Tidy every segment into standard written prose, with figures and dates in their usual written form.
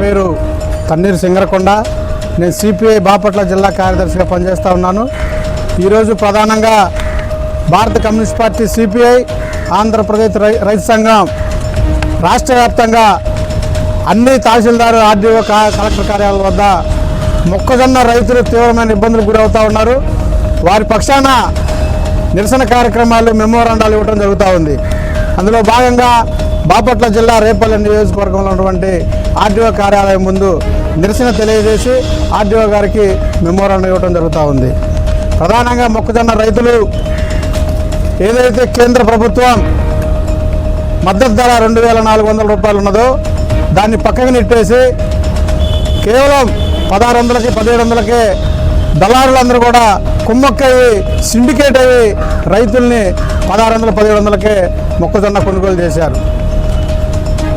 పేరు తన్నీరు సింగరకొండ. నేను సిపిఐ బాపట్ల జిల్లా కార్యదర్శిగా పనిచేస్తూ ఉన్నాను. ఈరోజు ప్రధానంగా భారత కమ్యూనిస్ట్ పార్టీ సిపిఐ ఆంధ్రప్రదేశ్ రైతు సంఘం రాష్ట్ర వ్యాప్తంగా అన్ని తహసీల్దారు ఆర్డీఓ కలెక్టర్ కార్యాలయాల వద్ద మొక్కజొన్న రైతులు తీవ్రమైన ఇబ్బందులకు గురవుతూ ఉన్నారు. వారి పక్షాన నిరసన కార్యక్రమాలు మెమోరాండాలు ఇవ్వడం జరుగుతూ ఉంది. అందులో భాగంగా బాపట్ల జిల్లా రేపల్లి నియోజకవర్గంలో ఉన్నటువంటి ఆర్డీఓ కార్యాలయం ముందు నిరసన తెలియజేసి ఆర్డీఓ గారికి మెమోరాండం ఇవ్వడం జరుగుతూ ఉంది. ప్రధానంగా మొక్కజొన్న రైతులు ఏదైతే కేంద్ర ప్రభుత్వం మద్దతు ధర 2400 రూపాయలు ఉన్నదో దాన్ని పక్కకు నెట్టేసి కేవలం 1600కి 1700కే దళారులందరూ కూడా కుమ్మక్కయ్యి సిండికేట్ అయ్యి రైతుల్ని 1600 1700కే మొక్కజొన్న కొనుగోలు చేశారు.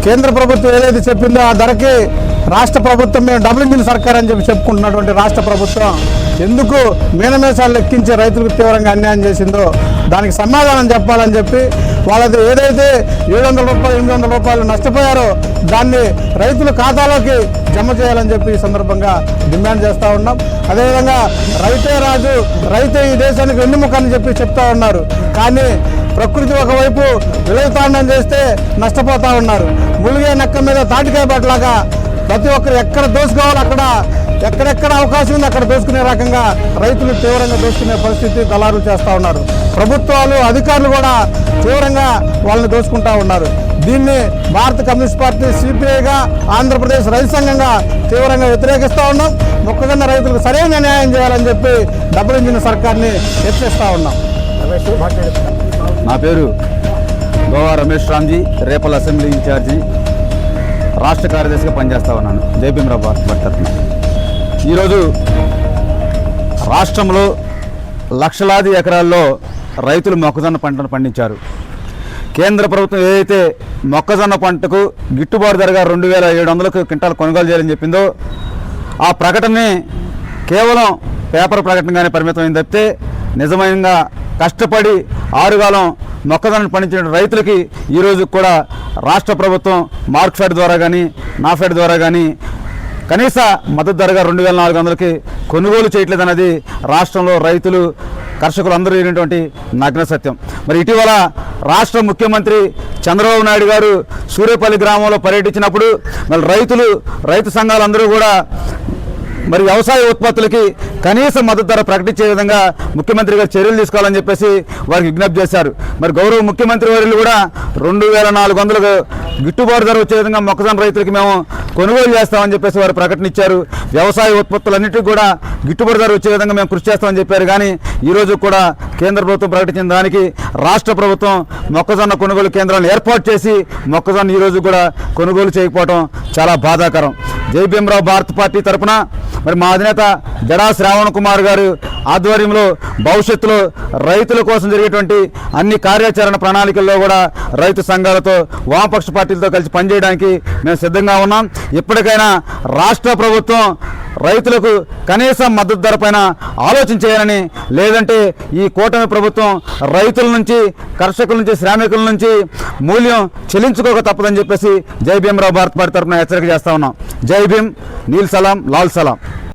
కేంద్ర ప్రభుత్వం ఏదైతే చెప్పిందో ఆ ధరకి రాష్ట్ర ప్రభుత్వం మేము డబుల్ ఇంజిన్ సర్కార్ అని చెప్పుకుంటున్నటువంటి రాష్ట్ర ప్రభుత్వం ఎందుకు మీనమేషాలు లెక్కించి రైతులకు తీవ్రంగా అన్యాయం చేసిందో దానికి సమాధానం చెప్పాలని చెప్పి వాళ్ళది ఏదైతే 700 రూపాయలు 800 రూపాయలు నష్టపోయారో దాన్ని రైతుల ఖాతాలోకి జమ చేయాలని చెప్పి ఈ సందర్భంగా డిమాండ్ చేస్తూ ఉన్నాం. అదేవిధంగా రైతే రాజు, రైతే ఈ దేశానికి వెన్నెముక అని చెప్పి చెప్తా ఉన్నారు. కానీ ప్రకృతి ఒకవైపు విలయతాండం చేస్తే నష్టపోతూ ఉన్నారు. ములిగే నక్క మీద తాటికాయ పట్టలాగా ప్రతి ఒక్కరు ఎక్కడ దోసుకోవాలో అక్కడ ఎక్కడెక్కడ అవకాశం ఉంది అక్కడ దోసుకునే రకంగా రైతులు తీవ్రంగా దోసుకునే పరిస్థితి దళారులు చేస్తూ ఉన్నారు. ప్రభుత్వాలు అధికారులు కూడా తీవ్రంగా వాళ్ళని దోసుకుంటూ ఉన్నారు. దీన్ని భారత కమ్యూనిస్ట్ పార్టీ సిపిఐగా ఆంధ్రప్రదేశ్ రైతు సంఘంగా తీవ్రంగా వ్యతిరేకిస్తూ ఉన్నాం. మొక్కజొన్న రైతులకు సరైన న్యాయం చేయాలని చెప్పి డబుల్ ఇంజిన్ సర్కార్ని హెచ్చరిస్తూ ఉన్నాం. నా పేరు గోవా రమేష్ రామ్జీ, రేపల్ అసెంబ్లీ ఇన్ఛార్జి, రాష్ట్ర కార్యదర్శిగా పనిచేస్తూ ఉన్నాను జైభీమరావు భారత్ తరఫున. ఈరోజు రాష్ట్రంలో లక్షలాది ఎకరాల్లో రైతులు మొక్కజొన్న పంటను పండించారు. కేంద్ర ప్రభుత్వం ఏదైతే మొక్కజొన్న పంటకు గిట్టుబాటు ధరగా 2700కు క్వింటాల్ కొనుగోలు చేయాలని చెప్పిందో ఆ ప్రకటనని కేవలం పేపర్ ప్రకటనగానే పరిమితమైంది తప్పితే నిజంగా కష్టపడి ఆరుగాలం మొక్కజొన్న పండించిన రైతులకి ఈరోజు కూడా రాష్ట్ర ప్రభుత్వం మార్క్ఫెడ్ ద్వారా కానీ నాఫెడ్ ద్వారా కానీ కనీస మద్దతు ధరగా 2400కి కొనుగోలు చేయట్లేదన్నది రాష్ట్రంలో రైతులు కర్షకులు అందరూ అయినటువంటి నగ్న సత్యం. మరి ఇటీవల రాష్ట్ర ముఖ్యమంత్రి చంద్రబాబు నాయుడు గారు సూర్యపల్లి గ్రామంలో పర్యటించినప్పుడు మరి రైతు సంఘాలందరూ కూడా మరి వ్యవసాయ ఉత్పత్తులకి కనీస మద్దతు ధర ప్రకటించే విధంగా ముఖ్యమంత్రి గారు చర్యలు తీసుకోవాలని చెప్పేసి వారికి విజ్ఞప్తి చేశారు. మరి గౌరవ ముఖ్యమంత్రి వర్యులు కూడా 2400కు గిట్టుబాటు ధర వచ్చే విధంగా మొక్కజొన్న రైతులకి మేము కొనుగోలు చేస్తామని చెప్పేసి వారు ప్రకటన ఇచ్చారు. వ్యవసాయ ఉత్పత్తులన్నింటినీ కూడా గిట్టుబాటు ధర వచ్చే విధంగా మేము కృషి చేస్తామని చెప్పారు. కానీ ఈరోజు కూడా కేంద్ర ప్రభుత్వం ప్రకటించిన దానికి రాష్ట్ర ప్రభుత్వం మొక్కజొన్న కొనుగోలు కేంద్రాలను ఏర్పాటు చేసి మొక్కజొన్న ఈరోజు కూడా కొనుగోలు చేయకపోవడం చాలా బాధాకరం. జైభీమరావు భారత్ పార్టీ తరఫున మరి మా అధినేత జడా శ్రావణ్ కుమార్ గారు ఆధ్వర్యంలో భవిష్యత్తులో రైతుల కోసం జరిగేటువంటి అన్ని కార్యాచరణ ప్రణాళికల్లో కూడా రైతు సంఘాలతో వామపక్ష పార్టీలతో కలిసి పనిచేయడానికి మేము సిద్ధంగా ఉన్నాం. ఇప్పటికైనా రాష్ట్ర ప్రభుత్వం రైతులకు కనీస మద్దతు ధర పైన ఆలోచన చేయాలని, లేదంటే ఈ కూటమి ప్రభుత్వం రైతుల నుంచి కర్షకుల నుంచి శ్రామికుల నుంచి మూల్యం చెల్లించుకోక తప్పదని చెప్పేసి జైభీమరావు భారత్ పార్టీ తరఫున హెచ్చరిక చేస్తా ఉన్నాం. జై భీమ్, నీల్ సలాం, లాల్ సలాం.